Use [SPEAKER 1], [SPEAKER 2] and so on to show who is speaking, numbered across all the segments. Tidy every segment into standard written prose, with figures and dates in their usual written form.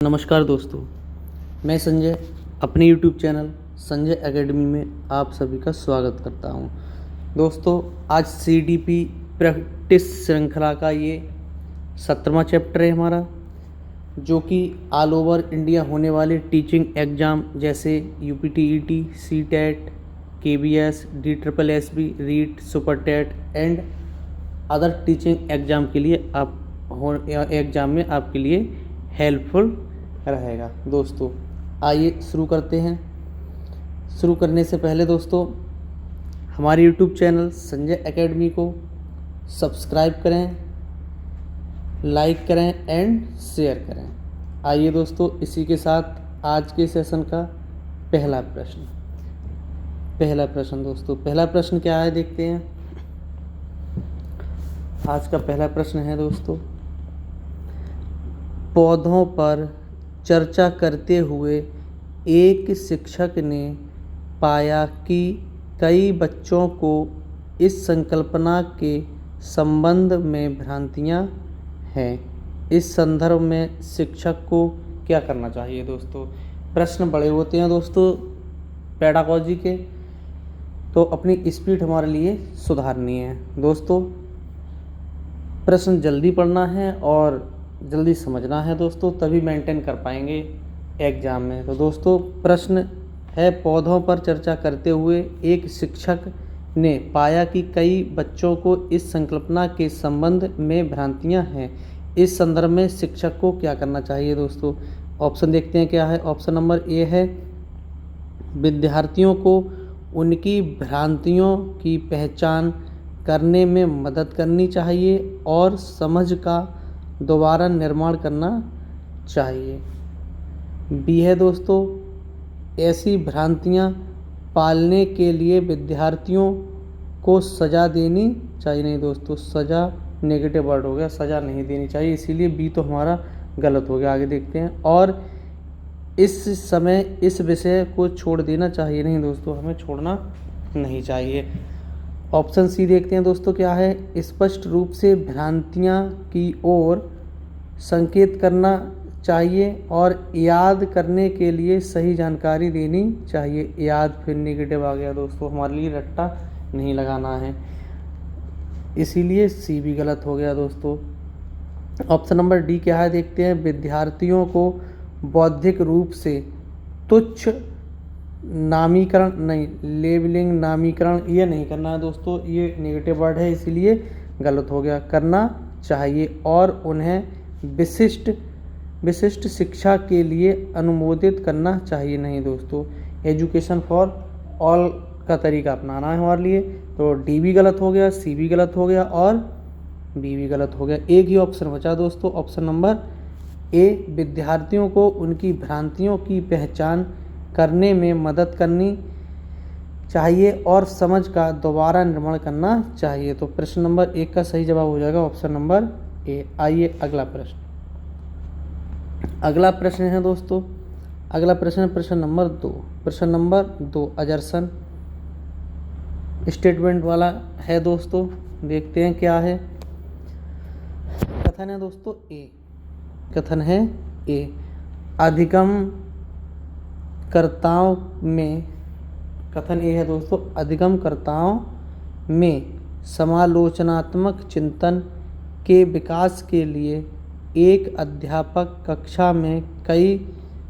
[SPEAKER 1] नमस्कार दोस्तों, मैं संजय अपने YouTube चैनल संजय एकेडमी में आप सभी का स्वागत करता हूं। दोस्तों, आज CDP प्रैक्टिस श्रृंखला का ये 17वां चैप्टर है हमारा, जो कि ऑल ओवर इंडिया होने वाले टीचिंग एग्ज़ाम जैसे UPTET, CTET, KBS, DSSB, REET, super TET and other teaching exam के लिए एग्ज़ाम में आपके लिए हेल्पफुल रहेगा। दोस्तों, आइए शुरू करते हैं। शुरू करने से पहले दोस्तों, हमारे YouTube चैनल संजय एकेडमी को सब्सक्राइब करें, लाइक करें एंड शेयर करें। आइए दोस्तों, इसी के साथ आज के सेशन का पहला प्रश्न दोस्तों, पहला प्रश्न क्या है देखते हैं। आज का पहला प्रश्न है दोस्तों, पौधों पर चर्चा करते हुए एक शिक्षक ने पाया कि कई बच्चों को इस संकल्पना के संबंध में भ्रांतियां हैं। इस संदर्भ में शिक्षक को क्या करना चाहिए। दोस्तों, प्रश्न बड़े होते हैं दोस्तों पेडागोजी के, तो अपनी स्पीड हमारे लिए सुधारनी है। दोस्तों, प्रश्न जल्दी पढ़ना है और जल्दी समझना है दोस्तों, तभी मेंटेन कर पाएंगे एग्ज़ाम में। तो दोस्तों, प्रश्न है, पौधों पर चर्चा करते हुए एक शिक्षक ने पाया कि कई बच्चों को इस संकल्पना के संबंध में भ्रांतियां हैं। इस संदर्भ में शिक्षक को क्या करना चाहिए। दोस्तों, ऑप्शन देखते हैं क्या है। ऑप्शन नंबर ए है, विद्यार्थियों को उनकी भ्रांतियों की पहचान करने में मदद करनी चाहिए और समझ का दोबारा निर्माण करना चाहिए। बी है दोस्तों, ऐसी भ्रांतियां पालने के लिए विद्यार्थियों को सज़ा देनी चाहिए। नहीं दोस्तों, सज़ा नेगेटिव वर्ड हो गया, सज़ा नहीं देनी चाहिए, इसीलिए बी तो हमारा गलत हो गया। आगे देखते हैं। और इस समय इस विषय को छोड़ देना चाहिए। नहीं दोस्तों, हमें छोड़ना नहीं चाहिए। ऑप्शन सी देखते हैं दोस्तों क्या है, स्पष्ट रूप से भ्रांतियां की ओर संकेत करना चाहिए और याद करने के लिए सही जानकारी देनी चाहिए। याद फिर नेगेटिव आ गया दोस्तों, हमारे लिए रट्टा नहीं लगाना है, इसीलिए सी भी गलत हो गया दोस्तों। ऑप्शन नंबर डी क्या है देखते हैं, विद्यार्थियों को बौद्धिक रूप से तुच्छ नामीकरण नहीं, लेबलिंग नामीकरण ये नहीं करना है दोस्तों, ये नेगेटिव वर्ड है, इसीलिए गलत हो गया। करना चाहिए और उन्हें विशिष्ट शिक्षा के लिए अनुमोदित करना चाहिए। नहीं दोस्तों, एजुकेशन फॉर ऑल का तरीका अपनाना है हमारे लिए। तो डी भी गलत हो गया, सी भी गलत हो गया और बी भी गलत हो गया। एक ही ऑप्शन बचा दोस्तों, ऑप्शन नंबर ए, विद्यार्थियों को उनकी भ्रांतियों की पहचान करने में मदद करनी चाहिए और समझ का दोबारा निर्माण करना चाहिए। तो प्रश्न नंबर 1 का सही जवाब हो जाएगा ऑप्शन नंबर ए। आइए अगला प्रश्न है दोस्तों, अगला प्रश्न नंबर 2। प्रश्न नंबर 2 अजर्सन स्टेटमेंट वाला है दोस्तों, देखते हैं क्या है। कथन है दोस्तों ए, कथन है ए, अधिगमकर्ताओं में, कथन ए है दोस्तों, अधिगमकर्ताओं में समालोचनात्मक चिंतन के विकास के लिए एक अध्यापक कक्षा में कई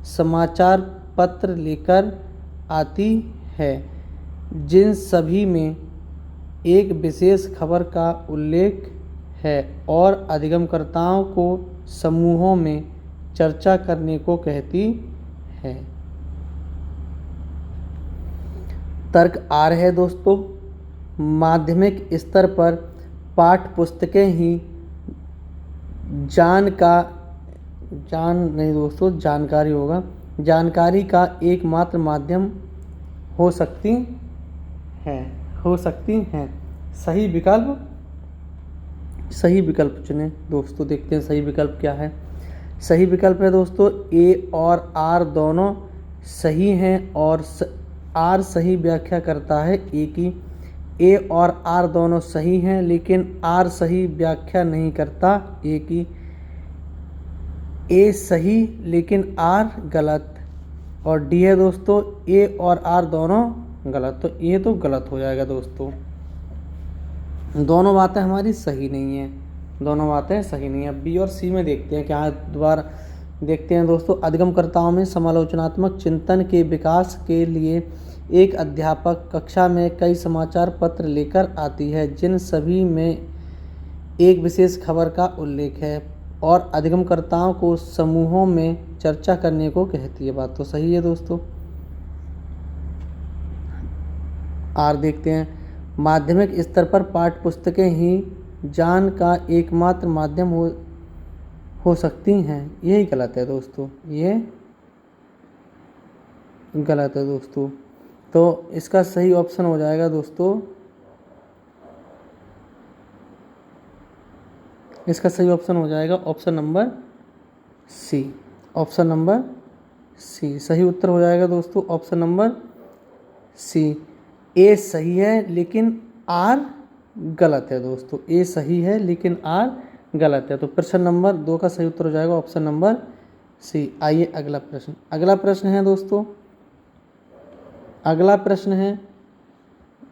[SPEAKER 1] समाचार पत्र लेकर आती है, जिन सभी में एक विशेष खबर का उल्लेख है और अधिगमकर्ताओं को समूहों में चर्चा करने को कहती है। तर्क आर है दोस्तों, माध्यमिक स्तर पर पाठ्य पुस्तकें ही जानकारी होगा, जानकारी का एकमात्र माध्यम हो सकती हैं। सही विकल्प चुनें दोस्तों, देखते हैं सही विकल्प क्या है। सही विकल्प है दोस्तों, ए और आर दोनों सही हैं और आर सही व्याख्या करता है ए की। ए और आर दोनों सही हैं, लेकिन आर सही व्याख्या नहीं करता ए की। ए सही लेकिन आर गलत, और डी है दोस्तों ए और आर दोनों गलत। तो ये तो गलत हो जाएगा दोस्तों, दोनों बातें हमारी सही नहीं है, दोनों बातें सही नहीं है। बी और सी में देखते हैं क्या है, दोबारा देखते हैं दोस्तों। अधिगमकर्ताओं में समालोचनात्मक चिंतन के विकास के लिए एक अध्यापक कक्षा में कई समाचार पत्र लेकर आती है, जिन सभी में एक विशेष खबर का उल्लेख है, और अधिगमकर्ताओं को समूहों में चर्चा करने को कहती है। बात तो सही है दोस्तों। आर देखते हैं, माध्यमिक स्तर पर पाठ्य पुस्तकें ही ज्ञान का एकमात्र माध्यम हो सकती हैं। यही गलत है दोस्तों, ये गलत है दोस्तों। तो इसका सही ऑप्शन हो जाएगा दोस्तों, इसका सही ऑप्शन हो जाएगा option number C. Option number C सही उत्तर हो जाएगा दोस्तों, ऑप्शन नंबर सी। ए सही है लेकिन आर गलत है दोस्तों, ए सही है लेकिन आर गलत है। तो प्रश्न नंबर 2 का सही उत्तर हो जाएगा ऑप्शन नंबर सी। आइए अगला प्रश्न, अगला प्रश्न है दोस्तों, अगला प्रश्न है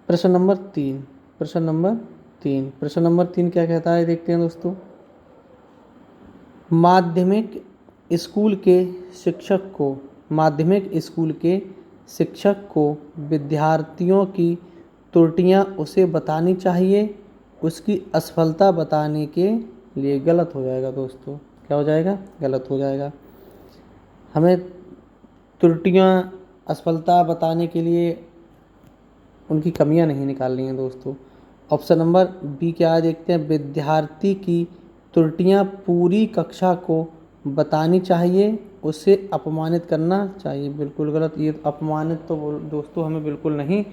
[SPEAKER 1] प्रश्न नंबर 3। प्रश्न नंबर 3, प्रश्न नंबर 3 क्या कहता है देखते हैं दोस्तों। माध्यमिक स्कूल के शिक्षक को, माध्यमिक स्कूल के शिक्षक को विद्यार्थियों की त्रुटियां उसे बतानी चाहिए, उसकी असफलता बताने के लिए। गलत हो जाएगा दोस्तों, क्या हो जाएगा, गलत हो जाएगा। हमें त्रुटियां असफलता बताने के लिए उनकी कमियां नहीं निकालनी है दोस्तों। ऑप्शन नंबर बी क्या है देखते हैं, विद्यार्थी की त्रुटियां पूरी कक्षा को बतानी चाहिए, उसे अपमानित करना चाहिए। बिल्कुल गलत, ये अपमानित तो दोस्तों हमें बिल्कुल नहीं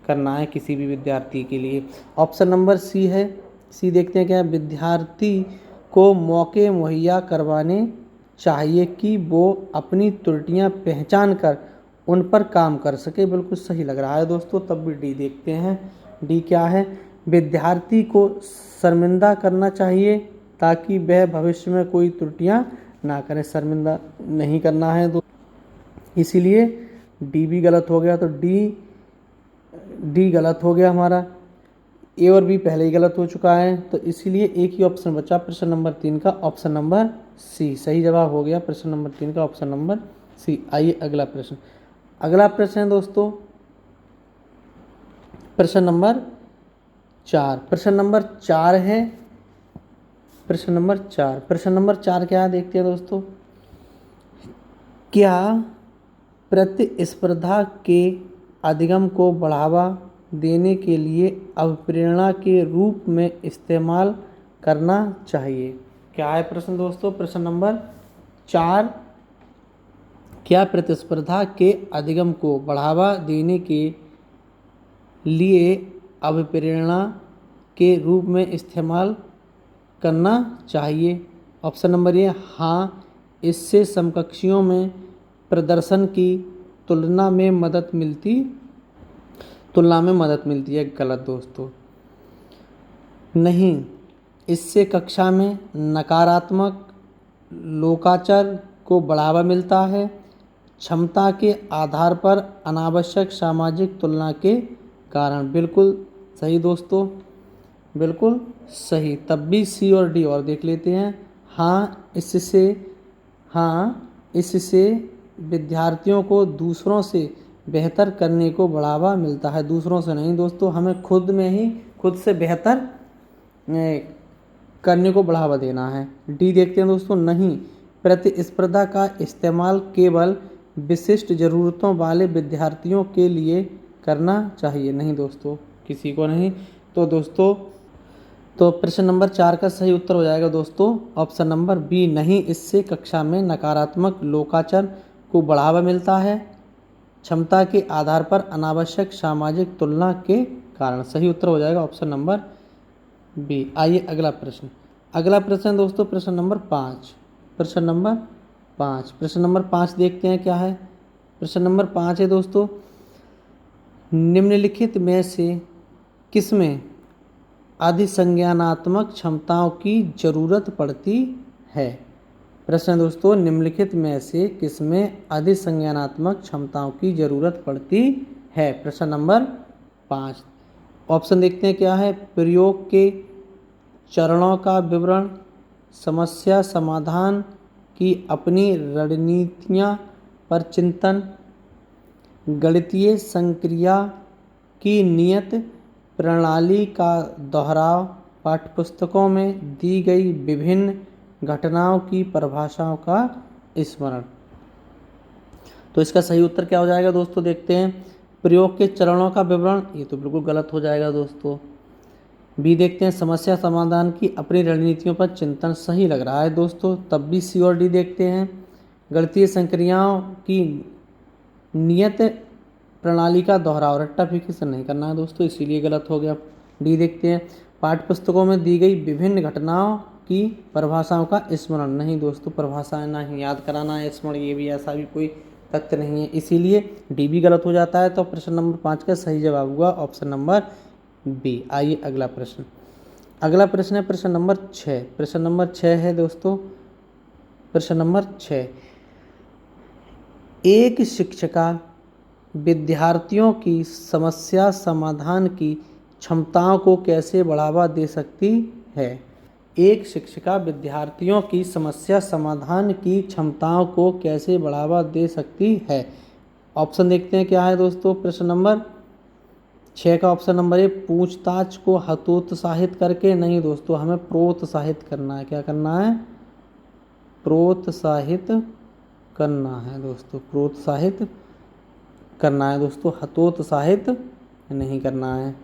[SPEAKER 1] करना है किसी भी विद्यार्थी के लिए। ऑप्शन नंबर सी है, सी देखते हैं क्या है, विद्यार्थी को मौके मुहैया करवाने चाहिए कि वो अपनी त्रुटियां पहचान कर उन पर काम कर सके। बिल्कुल सही लग रहा है दोस्तों। तब भी डी देखते हैं, डी क्या है, विद्यार्थी को शर्मिंदा करना चाहिए ताकि वह भविष्य में कोई त्रुटियां ना करे। शर्मिंदा नहीं करना है तो इसीलिए डी भी गलत हो गया। तो डी गलत हो गया हमारा, ए और बी पहले ही गलत हो चुका है, तो इसीलिए एक ही ऑप्शन बचा प्रश्न नंबर 3 का, ऑप्शन नंबर सी सही जवाब हो गया प्रश्न नंबर 3 का, ऑप्शन नंबर सी। आइए अगला प्रश्न, अगला प्रश्न है दोस्तों प्रश्न नंबर 4। प्रश्न नंबर 4 है, प्रश्न नंबर 4, प्रश्न नंबर 4 क्या देखते हैं दोस्तों। क्या प्रतिस्पर्धा के अधिगम को बढ़ावा देने के लिए अभिप्रेरणा के रूप में इस्तेमाल करना चाहिए। क्या है प्रश्न दोस्तों, प्रश्न नंबर 4, क्या प्रतिस्पर्धा के अधिगम को बढ़ावा देने के लिए अभिप्रेरणा के रूप में इस्तेमाल करना चाहिए। ऑप्शन नंबर ए हाँ, इससे समकक्षियों में प्रदर्शन की तुलना में मदद मिलती है। गलत दोस्तों, नहीं, इससे कक्षा में नकारात्मक लोकाचार को बढ़ावा मिलता है, क्षमता के आधार पर अनावश्यक सामाजिक तुलना के कारण। बिल्कुल सही दोस्तों, बिल्कुल सही। तब भी सी और डी और देख लेते हैं। हाँ, इससे विद्यार्थियों को दूसरों से बेहतर करने को बढ़ावा मिलता है। दूसरों से नहीं दोस्तों, हमें खुद से बेहतर करने को बढ़ावा देना है। डी देखते हैं दोस्तों, नहीं, प्रतिस्पर्धा का इस्तेमाल केवल विशिष्ट ज़रूरतों वाले विद्यार्थियों के लिए करना चाहिए। नहीं दोस्तों, किसी को नहीं। तो दोस्तों, तो प्रश्न नंबर 4 का सही उत्तर हो जाएगा दोस्तों ऑप्शन नंबर बी, नहीं, इससे कक्षा में नकारात्मक लोकाचार को बढ़ावा मिलता है, क्षमता के आधार पर अनावश्यक सामाजिक तुलना के कारण। सही उत्तर हो जाएगा ऑप्शन नंबर बी। आइए अगला प्रश्न, अगला प्रश्न दोस्तों प्रश्न नंबर 5। प्रश्न नंबर 5, प्रश्न नंबर 5 देखते हैं क्या है। प्रश्न नंबर 5 है दोस्तों, निम्नलिखित में से किसमें अधिसंज्ञानात्मक क्षमताओं की जरूरत पड़ती है। प्रश्न दोस्तों, निम्नलिखित में से किसमें अधिक संज्ञानात्मक क्षमताओं की जरूरत पड़ती है? प्रश्न नंबर 5। ऑप्शन देखते हैं क्या है। प्रयोग के चरणों का विवरण, समस्या समाधान की अपनी रणनीतियाँ पर चिंतन, गणितीय संक्रिया की नियत प्रणाली का दोहराव, पाठ्यपुस्तकों में दी गई विभिन्न घटनाओं की परिभाषाओं का स्मरण। तो इसका सही उत्तर क्या हो जाएगा दोस्तों, देखते हैं। प्रयोग के चरणों का विवरण, ये तो बिल्कुल गलत हो जाएगा दोस्तों। बी देखते हैं, समस्या समाधान की अपनी रणनीतियों पर चिंतन, सही लग रहा है दोस्तों। तब भी सी और डी देखते हैं। गणितीय संक्रियाओं की नियत प्रणाली का दोहराव, रट्टाफिकेशन नहीं करना है दोस्तों, इसीलिए गलत हो गया। डी देखते हैं, पाठ्यपुस्तकों में दी गई विभिन्न घटनाओं की परिभाषाओं का स्मरण, नहीं दोस्तों, परिभाषाएं नहीं याद कराना है, स्मरण ये भी ऐसा भी कोई तथ्य नहीं है, इसीलिए डी भी गलत हो जाता है। तो प्रश्न नंबर 5 का सही जवाब हुआ ऑप्शन नंबर बी। आइए अगला प्रश्न। अगला प्रश्न है प्रश्न नंबर 6। प्रश्न नंबर 6 है दोस्तों, प्रश्न नंबर 6। एक शिक्षिका विद्यार्थियों की समस्या समाधान की क्षमताओं को कैसे बढ़ावा दे सकती है? एक शिक्षिका विद्यार्थियों की समस्या समाधान की क्षमताओं को कैसे बढ़ावा दे सकती है? ऑप्शन देखते हैं क्या है दोस्तों। प्रश्न नंबर 6 का ऑप्शन नंबर ए, पूछताछ को हतोत्साहित करके, नहीं दोस्तों, हमें प्रोत्साहित करना है। क्या करना है? प्रोत्साहित करना है दोस्तों, प्रोत्साहित करना है दोस्तों, हतोत्साहित नहीं करना है।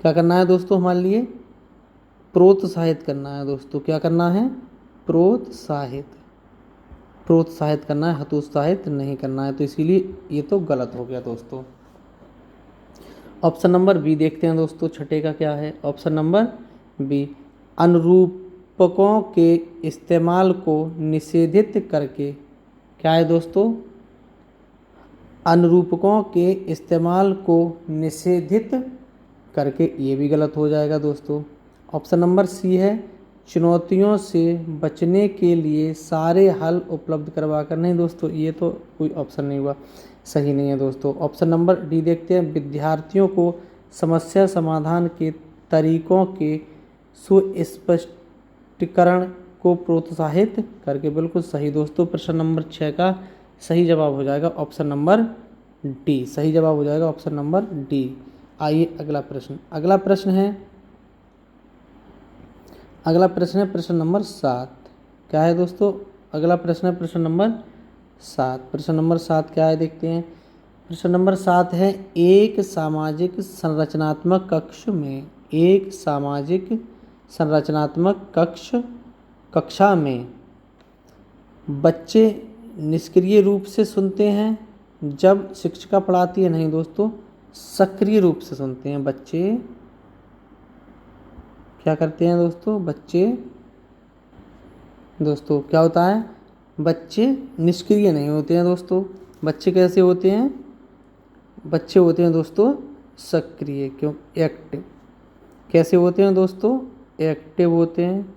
[SPEAKER 1] क्या करना है दोस्तों हमारे लिए? प्रोत्साहित करना है दोस्तों। क्या करना है? प्रोत्साहित, प्रोत्साहित करना है, हतोत्साहित नहीं करना है, तो इसीलिए ये तो गलत हो गया दोस्तों। ऑप्शन नंबर बी देखते हैं दोस्तों, छठे का क्या है। ऑप्शन नंबर बी, अनुरूपकों के इस्तेमाल को निषेधित करके, क्या है दोस्तों? अनुरूपकों के इस्तेमाल को निषेधित करके, ये भी गलत हो जाएगा दोस्तों। ऑप्शन नंबर सी है, चुनौतियों से बचने के लिए सारे हल उपलब्ध करवा कर, नहीं दोस्तों, ये तो कोई ऑप्शन नहीं हुआ, सही नहीं है दोस्तों। ऑप्शन नंबर डी देखते हैं, विद्यार्थियों को समस्या समाधान के तरीकों के सुस्पष्टीकरण को प्रोत्साहित करके, बिल्कुल सही दोस्तों। प्रश्न नंबर 6 का सही जवाब हो जाएगा ऑप्शन नंबर डी, सही जवाब हो जाएगा ऑप्शन नंबर डी। आइए अगला प्रश्न। अगला प्रश्न है प्रश्न नंबर 7। क्या है दोस्तों? अगला प्रश्न है प्रश्न नंबर 7। प्रश्न नंबर 7 क्या है देखते हैं। प्रश्न नंबर 7 है, एक सामाजिक संरचनात्मक कक्ष में, एक सामाजिक संरचनात्मक कक्षा में बच्चे निष्क्रिय रूप से सुनते हैं जब शिक्षिका पढ़ाती है, नहीं दोस्तों, सक्रिय रूप से सुनते हैं बच्चे। क्या करते हैं दोस्तों? बच्चे दोस्तों क्या होता है? बच्चे निष्क्रिय नहीं होते हैं दोस्तों। बच्चे कैसे होते हैं? बच्चे होते हैं दोस्तों सक्रिय, क्यों? एक्टिव। कैसे होते हैं दोस्तों? एक्टिव होते हैं,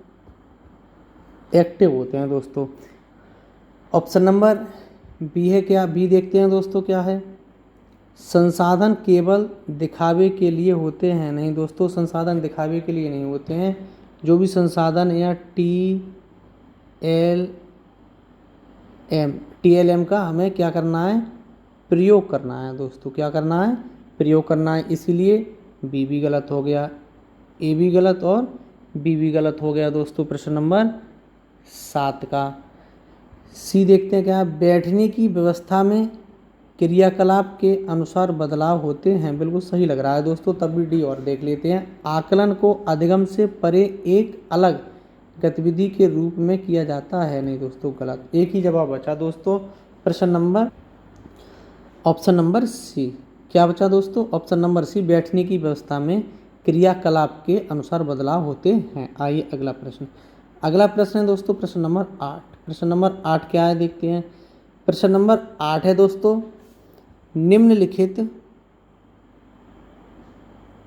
[SPEAKER 1] एक्टिव होते हैं दोस्तों। ऑप्शन नंबर बी है क्या? बी देखते हैं दोस्तों क्या है। संसाधन केवल दिखावे के लिए होते हैं, नहीं दोस्तों, संसाधन दिखावे के लिए नहीं होते हैं। जो भी संसाधन या TLM का हमें क्या करना है? प्रयोग करना है दोस्तों। क्या करना है? प्रयोग करना है, इसीलिए बी भी गलत हो गया, ए भी गलत और बी भी गलत हो गया दोस्तों प्रश्न नंबर 7 का। सी देखते हैं क्या है। बैठने की व्यवस्था में क्रियाकलाप के अनुसार बदलाव होते हैं, बिल्कुल सही लग रहा है दोस्तों। तब भी डी और देख लेते हैं। आकलन को अधिगम से परे एक अलग गतिविधि के रूप में किया जाता है, नहीं दोस्तों, गलत। एक ही जवाब बचा दोस्तों प्रश्न नंबर, ऑप्शन नंबर सी। क्या बचा दोस्तों? ऑप्शन नंबर सी, बैठने की व्यवस्था में क्रियाकलाप के अनुसार बदलाव होते हैं। आइए अगला प्रश्न। अगला प्रश्न है दोस्तों प्रश्न नंबर 8। प्रश्न नंबर 8 क्या है देखते हैं। प्रश्न नंबर 8 है दोस्तों,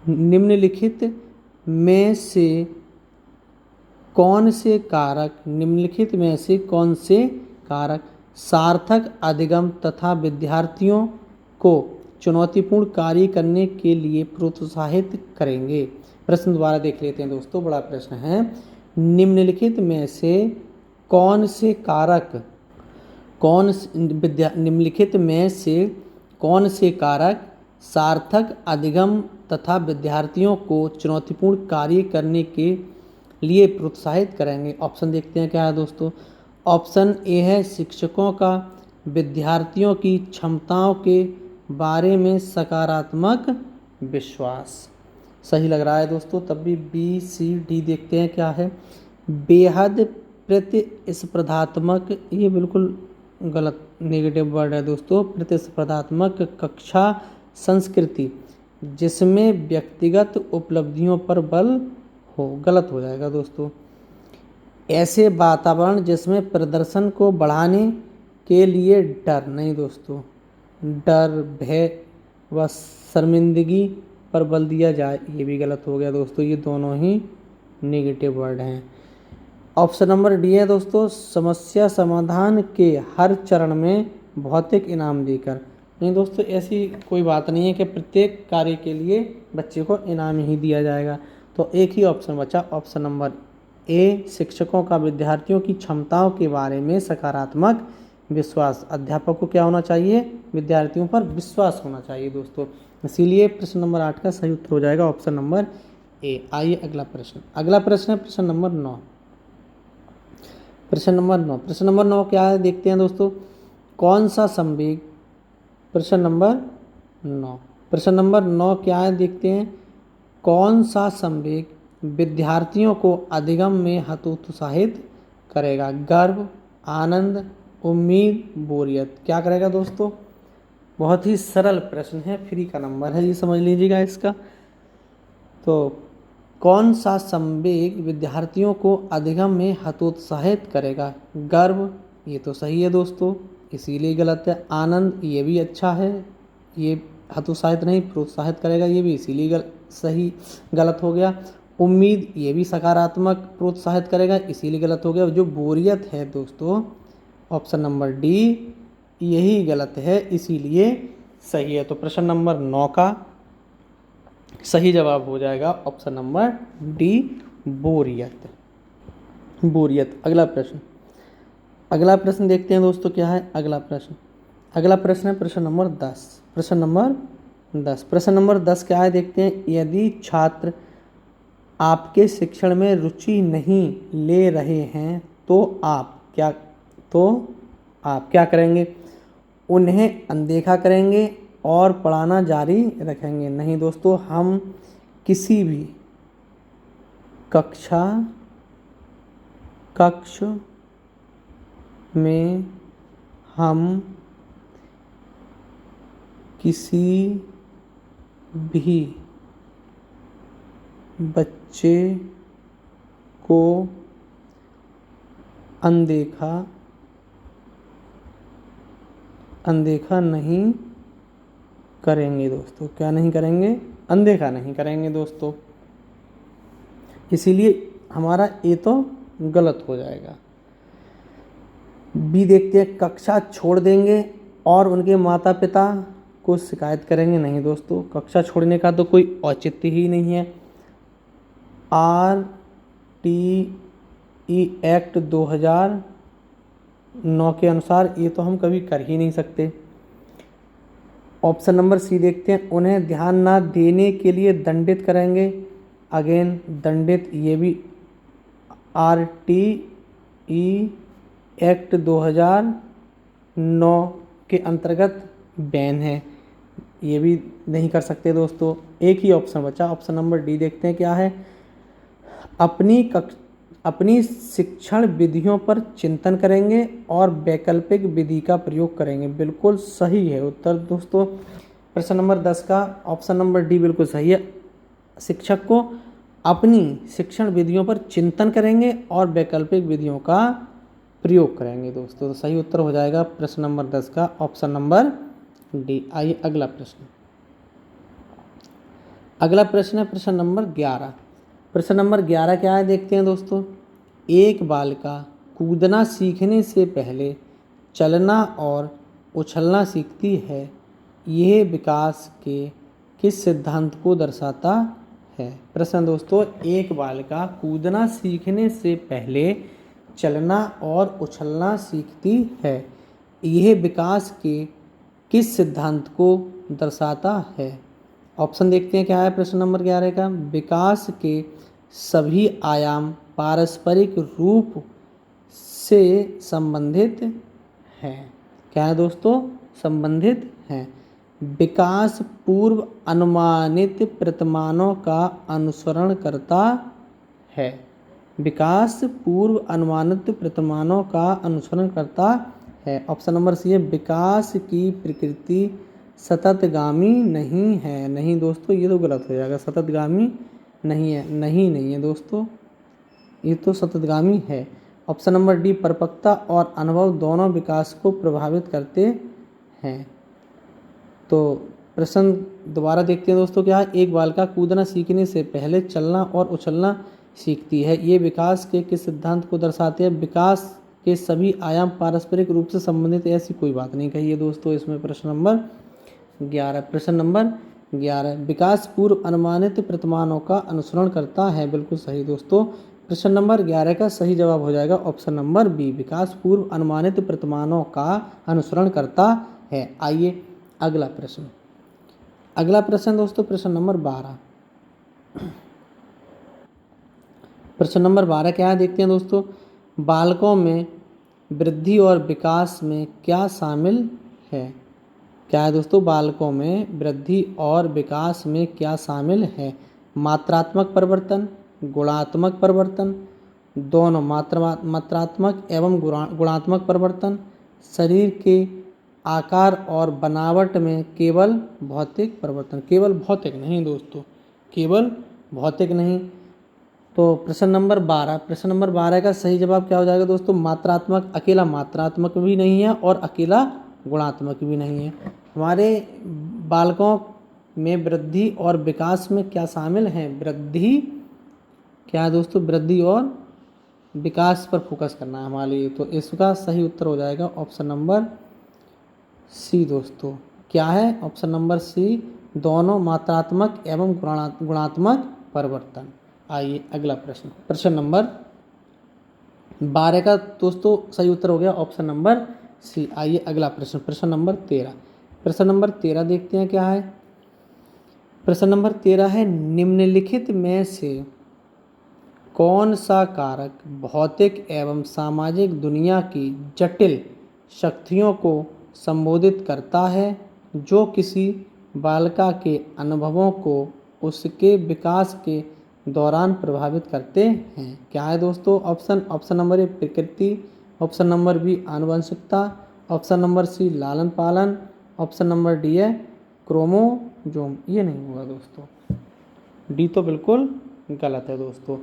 [SPEAKER 1] निम्नलिखित में से कौन से कारक निम्नलिखित में से कौन से कारक सार्थक अधिगम तथा विद्यार्थियों को चुनौतीपूर्ण कार्य करने के लिए प्रोत्साहित करेंगे। प्रश्न दोबारा देख लेते हैं दोस्तों, बड़ा प्रश्न है। निम्नलिखित में से कौन से कारक निम्नलिखित में से कौन से कारक सार्थक अधिगम तथा विद्यार्थियों को चुनौतीपूर्ण कार्य करने के लिए प्रोत्साहित करेंगे। ऑप्शन देखते हैं क्या है दोस्तों। ऑप्शन ए है शिक्षकों का विद्यार्थियों की क्षमताओं के बारे में सकारात्मक विश्वास। सही लग रहा है दोस्तों, तब भी बी सी डी देखते हैं क्या है। बेहद प्रतिस्पर्धात्मक, ये बिल्कुल गलत नेगेटिव वर्ड है दोस्तों। प्रतिस्पर्धात्मक कक्षा संस्कृति जिसमें व्यक्तिगत उपलब्धियों पर बल हो, गलत हो जाएगा दोस्तों। ऐसे वातावरण जिसमें प्रदर्शन को बढ़ाने के लिए डर, नहीं दोस्तों, डर, भय व शर्मिंदगी पर बल दिया जाए, ये भी गलत हो गया दोस्तों। ये दोनों ही नेगेटिव वर्ड हैं। ऑप्शन नंबर डी है दोस्तों, समस्या समाधान के हर चरण में भौतिक इनाम देकर। नहीं दोस्तों, ऐसी कोई बात नहीं है कि प्रत्येक कार्य के लिए बच्चे को इनाम ही दिया जाएगा। तो एक ही ऑप्शन बचा, ऑप्शन नंबर ए, शिक्षकों का विद्यार्थियों की क्षमताओं के बारे में सकारात्मक विश्वास। अध्यापक को क्या होना चाहिए, विद्यार्थियों पर विश्वास होना चाहिए दोस्तों। इसीलिए प्रश्न नंबर 8 का सही उत्तर हो जाएगा ऑप्शन नंबर ए। आइए अगला प्रश्न। अगला प्रश्न है प्रश्न नंबर 9। प्रश्न नंबर 9 क्या है देखते हैं दोस्तों। कौन सा संवेग, प्रश्न नंबर 9 क्या है देखते हैं। कौन सा संवेग विद्यार्थियों को अधिगम में हतोत्साहित करेगा। गर्व, आनंद, उम्मीद, बोरियत। क्या करेगा दोस्तों। बहुत ही सरल प्रश्न है, फ्री का नंबर है, ये समझ लीजिएगा इसका। तो कौन सा संवेग विद्यार्थियों को अधिगम में हतोत्साहित करेगा। गर्व, ये तो सही है दोस्तों, इसीलिए गलत है। आनंद, ये भी अच्छा है, ये हतोत्साहित नहीं प्रोत्साहित करेगा, ये भी इसीलिए सही गलत हो गया। उम्मीद, ये भी सकारात्मक प्रोत्साहित करेगा, इसीलिए गलत हो गया। जो बोरियत है दोस्तों, ऑप्शन नंबर डी, यही गलत है, इसीलिए सही है। तो प्रश्न नंबर 9 का सही जवाब हो जाएगा ऑप्शन नंबर डी, बोरियत। अगला प्रश्न देखते हैं दोस्तों क्या है अगला प्रश्न है प्रश्न नंबर 10। प्रश्न नंबर 10 क्या है देखते हैं। यदि छात्र आपके शिक्षण में रुचि नहीं ले रहे हैं तो आप क्या करेंगे। उन्हें अनदेखा करेंगे और पढ़ाना जारी रखेंगे। नहीं दोस्तों, हम किसी भी कक्ष में हम किसी भी बच्चे को अनदेखा नहीं करेंगे दोस्तों। क्या नहीं करेंगे, अनदेखा नहीं करेंगे दोस्तों। इसीलिए हमारा ए तो गलत हो जाएगा। बी देखते हैं, कक्षा छोड़ देंगे और उनके माता पिता को शिकायत करेंगे। नहीं दोस्तों, कक्षा छोड़ने का तो कोई औचित्य ही नहीं है। RTE एक्ट 2009 के अनुसार ये तो हम कभी कर ही नहीं सकते। ऑप्शन नंबर सी देखते हैं, उन्हें ध्यान ना देने के लिए दंडित करेंगे। अगेन दंडित, ये भी RTE एक्ट 2009 के अंतर्गत बैन है, ये भी नहीं कर सकते दोस्तों। एक ही ऑप्शन बचा, ऑप्शन नंबर डी देखते हैं क्या है। अपनी शिक्षण विधियों पर चिंतन करेंगे और वैकल्पिक विधि का प्रयोग करेंगे। बिल्कुल सही है उत्तर दोस्तों। प्रश्न नंबर 10 का ऑप्शन नंबर डी बिल्कुल सही है। शिक्षक को अपनी शिक्षण विधियों पर चिंतन करेंगे और वैकल्पिक विधियों का प्रयोग करेंगे दोस्तों। तो सही उत्तर हो जाएगा प्रश्न नंबर 10 का ऑप्शन नंबर डी। आइए अगला प्रश्न है प्रश्न नंबर 11। प्रश्न नंबर 11 क्या है देखते हैं दोस्तों। एक बालिका कूदना सीखने से पहले चलना और उछलना सीखती है, यह विकास के किस सिद्धांत को दर्शाता है? प्रश्न दोस्तों, एक बालिका कूदना सीखने से पहले चलना और उछलना सीखती है, यह विकास के किस सिद्धांत को दर्शाता है? ऑप्शन देखते हैं क्या है प्रश्न नंबर 11 का। विकास के सभी आयाम पारस्परिक रूप से संबंधित हैं। क्या है दोस्तों? संबंधित हैं। विकास पूर्व अनुमानित प्रतिमानों का अनुसरण करता है। विकास पूर्व अनुमानित प्रतिमानों का अनुसरण करता है। ऑप्शन नंबर सी है, विकास की प्रकृति सततगामी नहीं है। नहीं दोस्तों, ये तो गलत हो जाएगा। सततगामी नहीं है, नहीं है दोस्तों, ये तो सततगामी है। ऑप्शन नंबर डी, परिपक्वता और अनुभव दोनों विकास को प्रभावित करते हैं। तो प्रश्न दोबारा देखते हैं दोस्तों, क्या है? एक बालिका कूदना सीखने से पहले चलना और उछलना सीखती है, ये विकास के किस सिद्धांत को दर्शाते हैं? विकास के सभी आयाम पारस्परिक रूप से संबंधित, ऐसी कोई बात नहीं कही है दोस्तों इसमें। प्रश्न नंबर 11, प्रश्न नंबर 11, विकास पूर्व अनुमानित प्रतिमानों का अनुसरण करता है, बिल्कुल सही दोस्तों। प्रश्न नंबर 11 का सही जवाब हो जाएगा ऑप्शन नंबर बी, विकास पूर्व अनुमानित प्रतिमानों का अनुसरण करता है। आइए अगला प्रश्न। अगला प्रश्न दोस्तों, प्रश्न नंबर 12। प्रश्न नंबर 12 क्या है देखते हैं दोस्तों। बालकों में वृद्धि और विकास में क्या शामिल है? क्या है दोस्तों? बालकों में वृद्धि और विकास में क्या शामिल है? मात्रात्मक परिवर्तन, गुणात्मक परिवर्तन, दोनों, मात्रात्मक एवं गुणात्मक परिवर्तन, शरीर के आकार और बनावट में केवल भौतिक परिवर्तन। केवल भौतिक नहीं दोस्तों, केवल भौतिक नहीं। तो प्रश्न नंबर 12, प्रश्न नंबर 12 का सही जवाब क्या हो जाएगा दोस्तों? मात्रात्मक। अकेला मात्रात्मक भी नहीं है और अकेला गुणात्मक भी नहीं है। हमारे बालकों में वृद्धि और विकास में क्या शामिल है? वृद्धि, क्या है दोस्तों? वृद्धि और विकास पर फोकस करना है हमारे लिए। तो इसका सही उत्तर हो जाएगा ऑप्शन नंबर सी दोस्तों। क्या है? ऑप्शन नंबर सी, दोनों, मात्रात्मक एवं गुणात्मक परिवर्तन। आइए अगला प्रश्न। प्रश्न नंबर 12 का दोस्तों सही उत्तर हो गया ऑप्शन नंबर सी। आइए अगला प्रश्न, प्रश्न नंबर 13। प्रश्न नंबर 13 देखते हैं क्या है। प्रश्न नंबर 13 है, निम्नलिखित में से कौन सा कारक भौतिक एवं सामाजिक दुनिया की जटिल शक्तियों को संबोधित करता है, जो किसी बालिका के अनुभवों को उसके विकास के दौरान प्रभावित करते हैं? क्या है दोस्तों? ऑप्शन नंबर ए, प्रकृति, ऑप्शन नंबर बी, आनुवंशिकता, ऑप्शन नंबर सी, लालन पालन, ऑप्शन नंबर डी है क्रोमोजोम। ये नहीं होगा दोस्तों, डी तो बिल्कुल गलत है दोस्तों।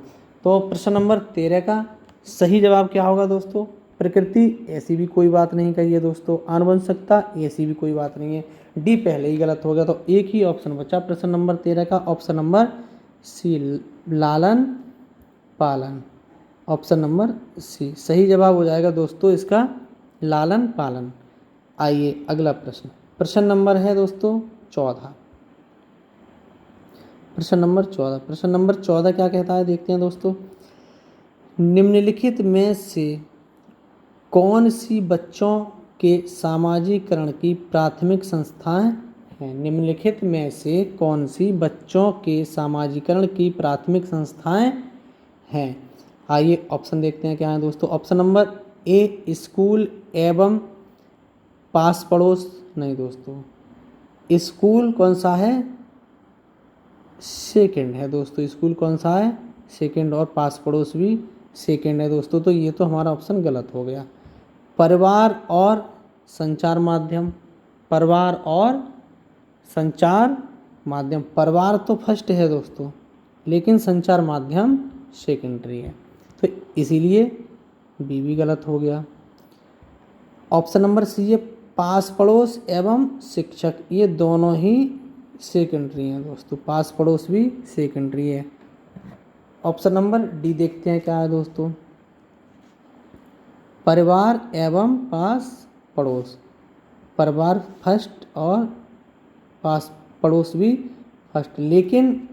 [SPEAKER 1] तो प्रश्न नंबर 13 का सही जवाब क्या होगा दोस्तों? प्रकृति, ऐसी भी कोई बात नहीं कही है दोस्तों। आनुवंशिकता, ऐसी भी कोई बात नहीं है। डी पहले ही गलत हो गया, तो एक ही ऑप्शन बचा प्रश्न नंबर 13 का, ऑप्शन नंबर सी, लालन पालन। ऑप्शन नंबर सी सही जवाब हो जाएगा दोस्तों इसका, लालन पालन। आइए अगला प्रश्न। प्रश्न नंबर है दोस्तों 14। प्रश्न नंबर 14, प्रश्न नंबर 14 क्या कहता है देखते हैं दोस्तों। निम्नलिखित में से कौन सी बच्चों के सामाजिकरण की प्राथमिक संस्थाएं हैं? निम्नलिखित में से कौन सी बच्चों के सामाजिकरण की प्राथमिक संस्थाएं हैं? आइए ऑप्शन देखते हैं क्या है दोस्तों। ऑप्शन नंबर ए, स्कूल एवं पास पड़ोस। नहीं दोस्तों, स्कूल कौन सा है? सेकंड है दोस्तों। स्कूल कौन सा है? सेकंड। और पास पड़ोस भी सेकंड है दोस्तों। तो ये तो हमारा ऑप्शन गलत हो गया। परिवार और संचार माध्यम, परिवार और संचार माध्यम। परिवार तो फर्स्ट है दोस्तों, लेकिन संचार माध्यम सेकेंडरी है, तो इसीलिए बी भी गलत हो गया। ऑप्शन नंबर सी है, पास पड़ोस एवं शिक्षक, ये दोनों ही सेकेंडरी हैं दोस्तों। पास पड़ोस भी सेकेंडरी है। ऑप्शन नंबर डी देखते हैं क्या है दोस्तों। परिवार एवं पास पड़ोस, परिवार फर्स्ट और पास पड़ोस भी फर्स्ट। लेकिन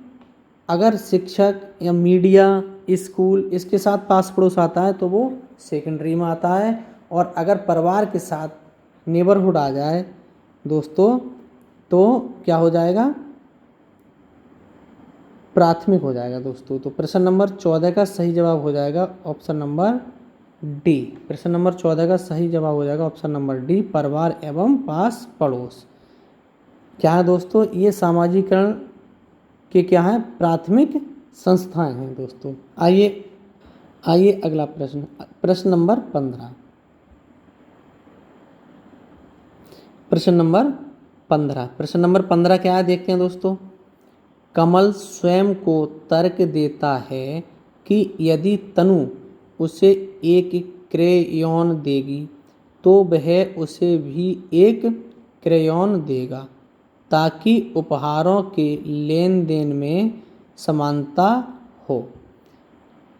[SPEAKER 1] अगर शिक्षक या मीडिया, स्कूल इसके साथ पास पड़ोस आता है तो वो सेकेंडरी में आता है। और अगर परिवार के साथ नेबरहुड आ जाए दोस्तों तो क्या हो जाएगा, प्राथमिक हो जाएगा दोस्तों। तो प्रश्न नंबर 14 का सही जवाब हो जाएगा ऑप्शन नंबर डी। प्रश्न नंबर 14 का सही जवाब हो जाएगा ऑप्शन नंबर डी, परिवार एवं पास पड़ोस। क्या है दोस्तों, ये सामाजिकरण के क्या है, प्राथमिक संस्थाएं हैं दोस्तों। आइए अगला प्रश्न, प्रश्न नंबर 15। प्रश्न नंबर 15 क्या है देखते हैं दोस्तों। कमल स्वयं को तर्क देता है कि यदि तनु उसे एक क्रेयॉन देगी तो वह उसे भी एक क्रेयॉन देगा, ताकि उपहारों के लेन देन में समानता हो।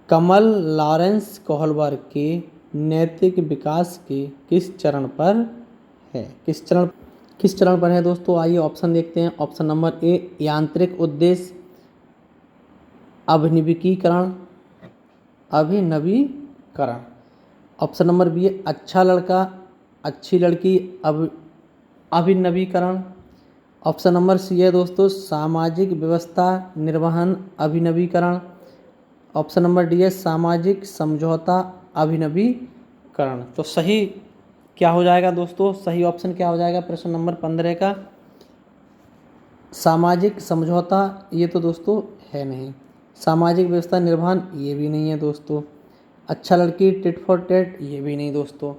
[SPEAKER 1] कमल लॉरेंस कोहलबर्ग के नैतिक विकास के किस चरण पर है, किस चरण पर है दोस्तों। आइए ऑप्शन देखते हैं। ऑप्शन नंबर ए यांत्रिक उद्देश्य, अभिनवीकरण। ऑप्शन नंबर बी अच्छा लड़का अच्छी लड़की, अभिनवीकरण। ऑप्शन नंबर सी है दोस्तों सामाजिक व्यवस्था निर्वहन, अभिनवीकरण। ऑप्शन नंबर डी है सामाजिक समझौता, अभिनवीकरण। तो सही क्या हो जाएगा दोस्तों, सही ऑप्शन क्या हो जाएगा प्रश्न नंबर 15 का, सामाजिक समझौता। ये तो दोस्तों है नहीं। सामाजिक व्यवस्था निर्वहन ये भी नहीं है दोस्तों। अच्छा लड़की टिट फॉर टेट ये भी नहीं दोस्तों,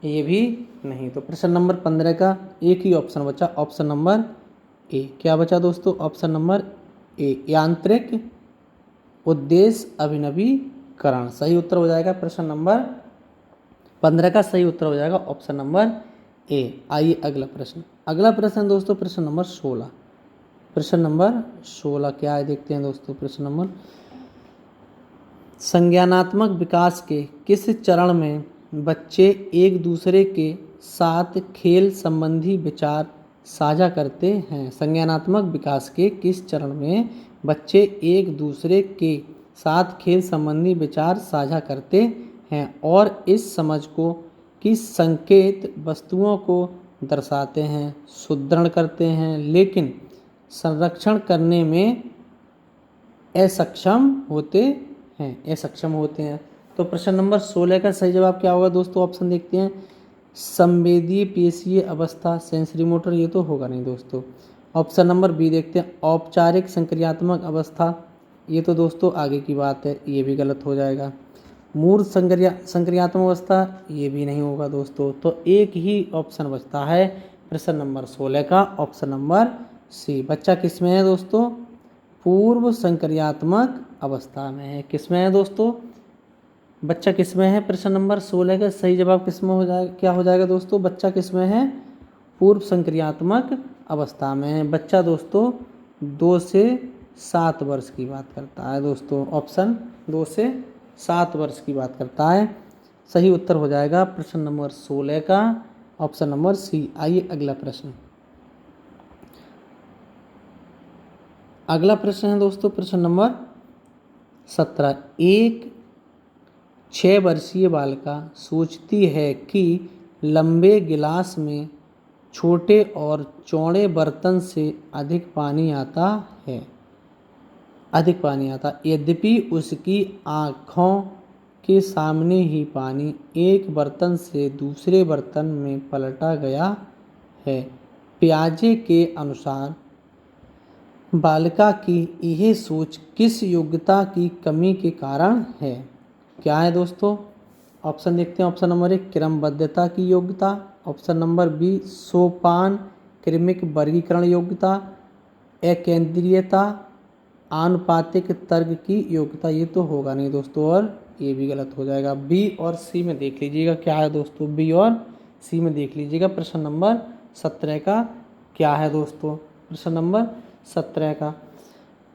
[SPEAKER 1] ये भी नहीं। तो प्रश्न नंबर 15 का एक ही ऑप्शन बचा, ऑप्शन नंबर ए। क्या बचा दोस्तों, ऑप्शन नंबर ए यांत्रिक उद्देश्य अभिनवीकरण। सही उत्तर हो जाएगा प्रश्न नंबर 15 का सही उत्तर हो जाएगा ऑप्शन नंबर ए। आइए अगला प्रश्न दोस्तों प्रश्न नंबर 16। प्रश्न नंबर 16 क्या है देखते हैं दोस्तों। प्रश्न नंबर, संज्ञानात्मक विकास के किस चरण में बच्चे एक दूसरे के साथ खेल संबंधी विचार साझा करते हैं। संज्ञानात्मक विकास के किस चरण में बच्चे एक दूसरे के साथ खेल संबंधी विचार साझा करते हैं और इस समझ को कि संकेत वस्तुओं को दर्शाते हैं, सुदृढ़ करते हैं, लेकिन संरक्षण करने में असक्षम होते हैं। तो प्रश्न नंबर 16 का सही जवाब क्या होगा दोस्तों, ऑप्शन देखते हैं। संवेदीय पेशीय अवस्था, सेंसरी मोटर, ये तो होगा नहीं दोस्तों। ऑप्शन नंबर बी देखते हैं, औपचारिक संक्रियात्मक अवस्था, ये तो दोस्तों आगे की बात है, ये भी गलत हो जाएगा। मूर्त संक्रियात्मक अवस्था, ये भी नहीं होगा दोस्तों। तो एक ही ऑप्शन बचता है प्रश्न नंबर 16 का, ऑप्शन नंबर सी। बच्चा किस में है दोस्तों, पूर्व संक्रियात्मक अवस्था में है। किस में है दोस्तों, बच्चा किस में है, प्रश्न नंबर 16 का सही जवाब किस में हो जाएगा, क्या हो जाएगा दोस्तों, बच्चा किस में है, पूर्व संक्रियात्मक अवस्था में है। बच्चा दोस्तों 2 से 7 वर्ष की बात करता है दोस्तों, ऑप्शन 2 से 7 वर्ष की बात करता है। सही उत्तर हो जाएगा प्रश्न नंबर 16 का, ऑप्शन नंबर सी। आइए अगला प्रश्न है दोस्तों प्रश्न नंबर 17। एक 6 वर्षीय बालिका सोचती है कि लंबे गिलास में छोटे और चौड़े बर्तन से अधिक पानी आता, यद्यपि उसकी आँखों के सामने ही पानी एक बर्तन से दूसरे बर्तन में पलटा गया है। पियाजे के अनुसार बालिका की यह सोच किस योग्यता की कमी के कारण है। क्या है दोस्तों, ऑप्शन देखते हैं। ऑप्शन नंबर 1 क्रमबद्धता की योग्यता, ऑप्शन नंबर बी सोपान क्रमिक वर्गीकरण योग्यता, एकेंद्रीयता, आनुपातिक तर्क की योग्यता। ये तो होगा नहीं दोस्तों और ये भी गलत हो जाएगा। बी और सी में देख लीजिएगा क्या है दोस्तों, बी और सी में देख लीजिएगा प्रश्न नंबर 17 का क्या है दोस्तों, प्रश्न नंबर 17 का।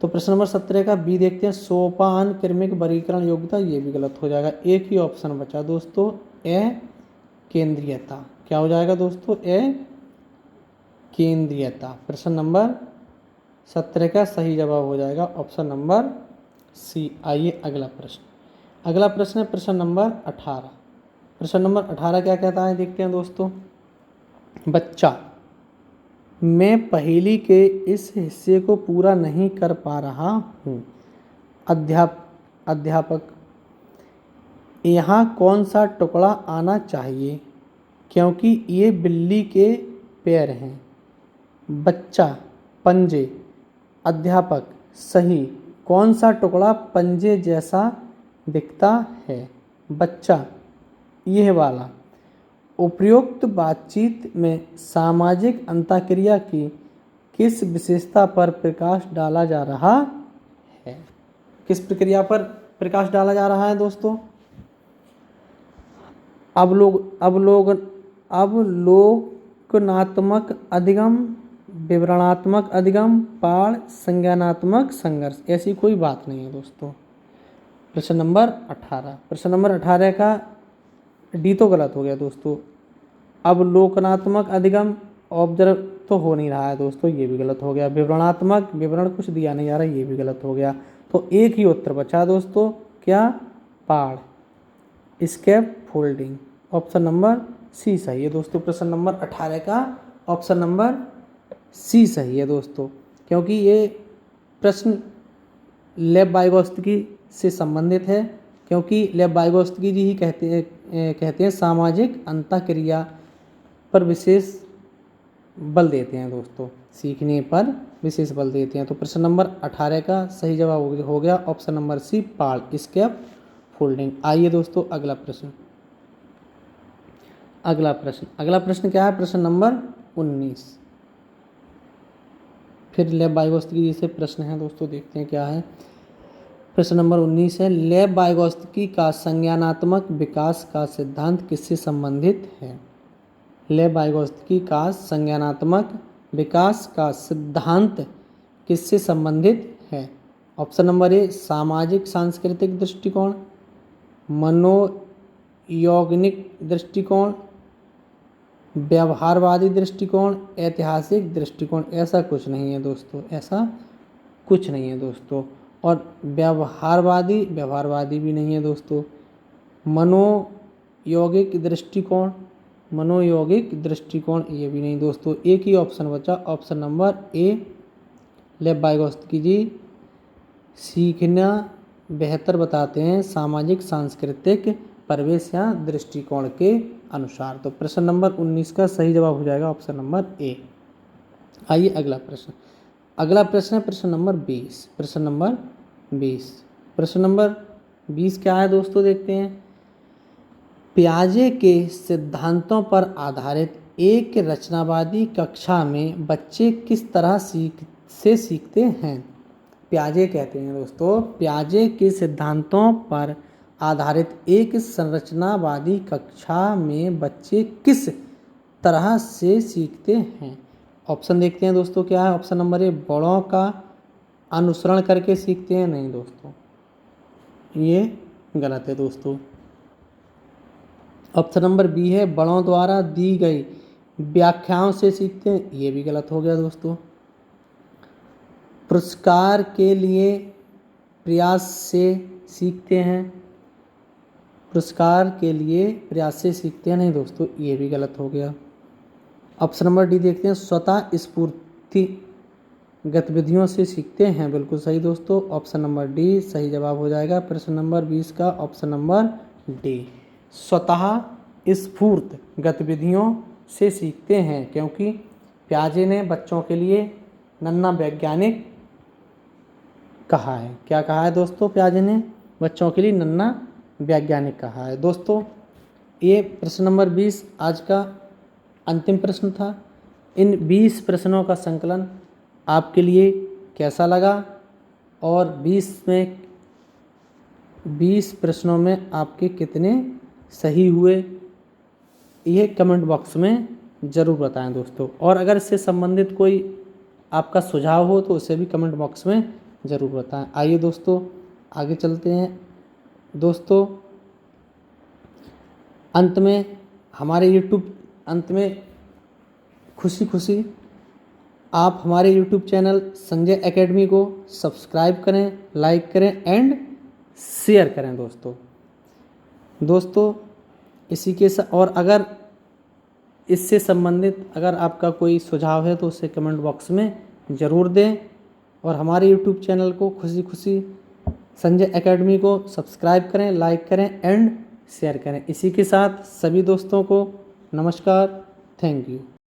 [SPEAKER 1] तो प्रश्न नंबर 17 का बी देखते हैं, सोपान क्रमिक वर्गीकरण योग्यता, ये भी गलत हो जाएगा। एक ही ऑप्शन बचा दोस्तों, अकेंद्रीयता। क्या हो जाएगा दोस्तों? अकेंद्रीयता। प्रश्न नंबर 17 का सही जवाब हो जाएगा ऑप्शन नंबर सी। आइए अगला प्रश्न। अगला प्रश्न है प्रश्न नंबर 18। प्रश्न नंबर 18 क्या कहता है देखते हैं दोस्तों। बच्चा, मैं पहेली के इस हिस्से को पूरा नहीं कर पा रहा हूँ। अध्यापक, यहाँ कौन सा टुकड़ा आना चाहिए क्योंकि ये बिल्ली के पैर हैं। बच्चा, पंजे। अध्यापक, सही। कौन सा टुकड़ा पंजे जैसा दिखता है? बच्चा, यह वाला। उपयुक्त बातचीत में सामाजिक अंतःक्रिया की किस विशेषता पर प्रकाश डाला जा रहा है? किस प्रक्रिया पर प्रकाश डाला जा रहा है दोस्तों? अवलोकनात्मक अधिगम, विवरणात्मक अधिगम, पाठ संज्ञानात्मक संघर्ष। ऐसी कोई बात नहीं है दोस्तों। प्रश्न नंबर 18। प्रश्न नंबर 18 का डी तो गलत हो गया दोस्तों। अवलोकनात्मक अधिगम ऑब्जर्व तो हो नहीं रहा है दोस्तों, ये भी गलत हो गया। विवरणात्मक, विवरण कुछ दिया नहीं जा रहा, ये भी गलत हो गया। तो एक ही उत्तर बचा दोस्तों, क्या? पाड़, स्कैप फोल्डिंग। ऑप्शन नंबर सी सही है दोस्तों। प्रश्न नंबर 18 का ऑप्शन नंबर सी सही है दोस्तों, क्योंकि ये प्रश्न लेब वाइगोत्स्की से संबंधित है। क्योंकि लेब वाइगोत्स्की जी ही कहते हैं सामाजिक अंतःक्रिया पर विशेष बल देते हैं दोस्तों, सीखने पर विशेष बल देते हैं। तो प्रश्न नंबर 18 का सही जवाब हो गया ऑप्शन नंबर सी, पाड़, स्कैप फोल्डिंग। आइए दोस्तों अगला प्रश्न। अगला प्रश्न क्या है? प्रश्न नंबर 19। फिर लेब वाइगोत्स्की जी से प्रश्न है दोस्तों, देखते हैं क्या है। प्रश्न नंबर 19 है, लेब वाइगोत्स्की का संज्ञानात्मक विकास का सिद्धांत किससे संबंधित है? लेब वाइगोत्स्की का संज्ञानात्मक विकास का सिद्धांत किससे संबंधित है? ऑप्शन नंबर ए, सामाजिक सांस्कृतिक दृष्टिकोण, मनोयौगिक दृष्टिकोण, व्यवहारवादी दृष्टिकोण, ऐतिहासिक दृष्टिकोण। ऐसा कुछ नहीं है दोस्तों, ऐसा कुछ नहीं है दोस्तों। और व्यवहारवादी भी नहीं है दोस्तों। मनोयौगिक दृष्टिकोण ये भी नहीं दोस्तों। एक ही ऑप्शन बचा, option number A. Lev Vygotsky ji सीखना बेहतर बताते हैं सामाजिक सांस्कृतिक परिवेश या दृष्टिकोण के अनुसार। तो प्रश्न नंबर 19 का सही जवाब हो जाएगा ऑप्शन नंबर ए। आइए अगला प्रश्न है प्रश्न नंबर 20। प्रश्न नंबर 20 क्या है दोस्तों, देखते हैं। पियाजे के सिद्धांतों पर आधारित एक रचनावादी कक्षा में बच्चे किस तरह सीखते हैं? पियाजे कहते हैं दोस्तों, पियाजे के सिद्धांतों पर आधारित एक संरचनावादी कक्षा में बच्चे किस तरह से सीखते हैं? ऑप्शन देखते हैं दोस्तों, क्या है? ऑप्शन नंबर ए, बड़ों का अनुसरण करके सीखते हैं। नहीं दोस्तों, ये गलत है दोस्तों। ऑप्शन नंबर बी है, बड़ों द्वारा दी गई व्याख्याओं से सीखते हैं। ये भी गलत हो गया दोस्तों। पुरस्कार के लिए प्रयास से सीखते हैं। नहीं दोस्तों, ये भी गलत हो गया। ऑप्शन नंबर डी देखते हैं, स्वतः स्फूर्ति गतिविधियों से सीखते हैं। बिल्कुल सही दोस्तों, ऑप्शन नंबर डी सही जवाब हो जाएगा प्रश्न नंबर 20 का ऑप्शन नंबर डी। स्वतः स्फूर्त गतिविधियों से सीखते हैं, क्योंकि पियाजे ने बच्चों के लिए नन्हा वैज्ञानिक कहा है। क्या कहा है दोस्तों? पियाजे ने बच्चों के लिए नन्हा वैज्ञानिक कहा है। दोस्तों ये प्रश्न नंबर 20 आज का अंतिम प्रश्न था। इन 20 प्रश्नों का संकलन आपके लिए कैसा लगा और 20 प्रश्नों में आपके कितने सही हुए, ये कमेंट बॉक्स में ज़रूर बताएं दोस्तों। और अगर इससे संबंधित कोई आपका सुझाव हो तो उसे भी कमेंट बॉक्स में ज़रूर बताएं। आइए दोस्तों आगे चलते हैं। दोस्तों अंत में खुशी आप हमारे यूट्यूब चैनल संजय एकेडमी को सब्सक्राइब करें, लाइक करें एंड शेयर करें दोस्तों इसी के साथ। और अगर इससे संबंधित अगर आपका कोई सुझाव है तो उसे कमेंट बॉक्स में ज़रूर दें। और हमारे यूट्यूब चैनल को खुशी संजय एकेडमी को सब्सक्राइब करें, लाइक करें एंड शेयर करें। इसी के साथ सभी दोस्तों को नमस्कार, थैंक यू।